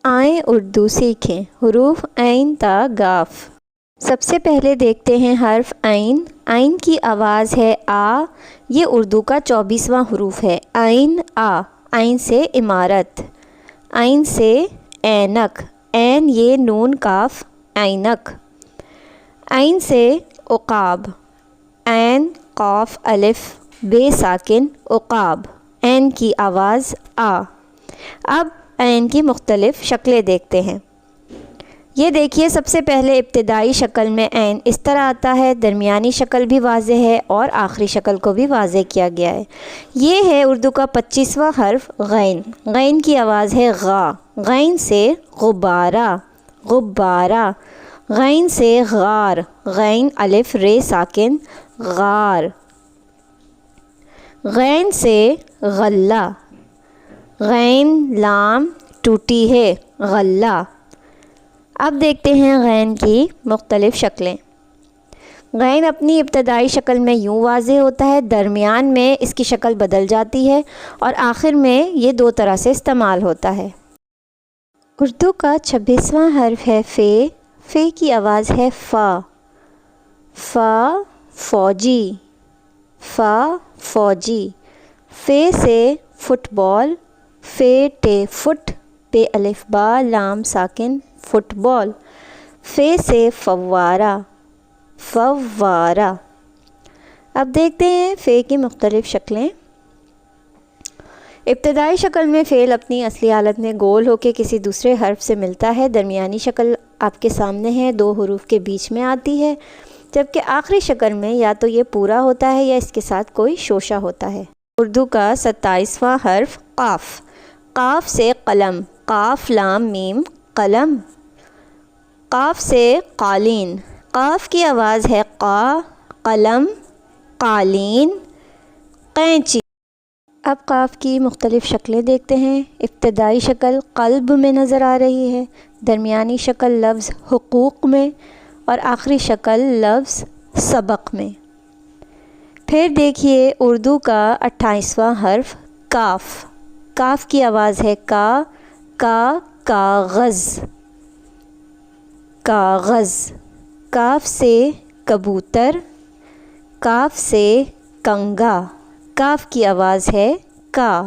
آئیں اردو سیکھیں حروف عین تا گاف۔ سب سے پہلے دیکھتے ہیں حرف عین۔ عین کی آواز ہے آ، یہ اردو کا 24واں حروف ہے۔ عین آ، عین سے عمارت، عین سے اینک، عین یہ نون کاف عینک، عین سے عقاب، عین قاف الف بے ساکن عقاب، عین کی آواز آ۔ اب عین کی مختلف شکلیں دیکھتے ہیں۔ یہ دیکھیے سب سے پہلے ابتدائی شکل میں عین اس طرح آتا ہے، درمیانی شکل بھی واضح ہے اور آخری شکل کو بھی واضح کیا گیا ہے۔ یہ ہے اردو کا 25واں حرف غین۔ غین کی آواز ہے غا، غین سے غبارہ، غبارہ، غین سے غار، غین الف رے ساکن غار، غین سے غلہ، غین لام ٹوٹی ہے غلہ۔ اب دیکھتے ہیں غین کی مختلف شکلیں۔ غین اپنی ابتدائی شکل میں یوں واضح ہوتا ہے، درمیان میں اس کی شکل بدل جاتی ہے اور آخر میں یہ دو طرح سے استعمال ہوتا ہے۔ اردو کا 26واں حرف ہے فے۔ فے کی آواز ہے فا، فا فوجی، فا فوجی، فے سے فٹ بال، فے ٹے فٹ بے الف با لام ساکن فٹ بال، فے سے فوارہ، فوارہ۔ اب دیکھتے ہیں فے کی مختلف شکلیں۔ ابتدائی شکل میں فعل اپنی اصلی حالت میں گول ہو کے کسی دوسرے حرف سے ملتا ہے، درمیانی شکل آپ کے سامنے ہے، دو حروف کے بیچ میں آتی ہے، جبکہ آخری شکل میں یا تو یہ پورا ہوتا ہے یا اس کے ساتھ کوئی شوشہ ہوتا ہے۔ اردو کا 27واں حرف قاف۔ قاف سے قلم، قاف لام میم قلم، قاف سے قالین۔ قاف کی آواز ہے قا، قلم، قالین، قینچی۔ اب قاف کی مختلف شکلیں دیکھتے ہیں۔ ابتدائی شکل قلب میں نظر آ رہی ہے، درمیانی شکل لفظ حقوق میں اور آخری شکل لفظ سبق میں۔ پھر دیکھیے اردو کا 28واں حرف کاف۔ کاف کی آواز ہے کا، کا کاغذ، کاغذ، کاف سے کبوتر، کاف سے کنگا، کاف کی آواز ہے کا۔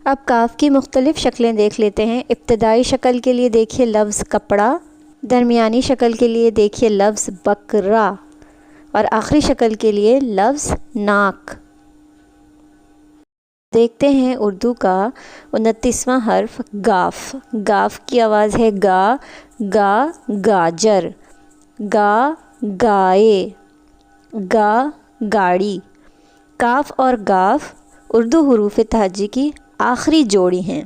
اب کاف کی مختلف شکلیں دیکھ لیتے ہیں۔ ابتدائی شکل کے لیے دیکھیے لفظ کپڑا، درمیانی شکل کے لیے دیکھیے لفظ بکرا اور آخری شکل کے لیے لفظ ناک۔ دیکھتے ہیں اردو کا 29واں حرف گاف۔ گاف کی آواز ہے گا، گا گاجر، گا گائے، گا گاڑی۔ کاف اور گاف اردو حروف تہجی کی آخری جوڑی ہیں۔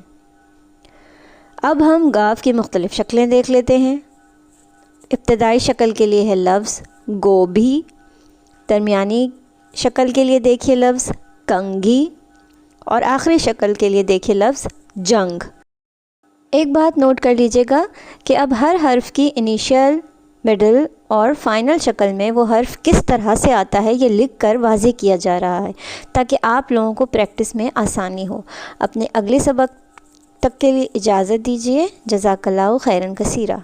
اب ہم گاف کی مختلف شکلیں دیکھ لیتے ہیں۔ ابتدائی شکل کے لیے ہے لفظ گوبھی، درمیانی شکل کے لیے دیکھیے لفظ کنگھی اور آخری شکل کے لیے دیکھیے لفظ جنگ۔ ایک بات نوٹ کر لیجئے گا کہ اب ہر حرف کی انیشیل، مڈل اور فائنل شکل میں وہ حرف کس طرح سے آتا ہے یہ لکھ کر واضح کیا جا رہا ہے تاکہ آپ لوگوں کو پریکٹس میں آسانی ہو۔ اپنے اگلے سبق تک کے لیے اجازت دیجیے۔ جزاک اللہ خیرا کثیرا۔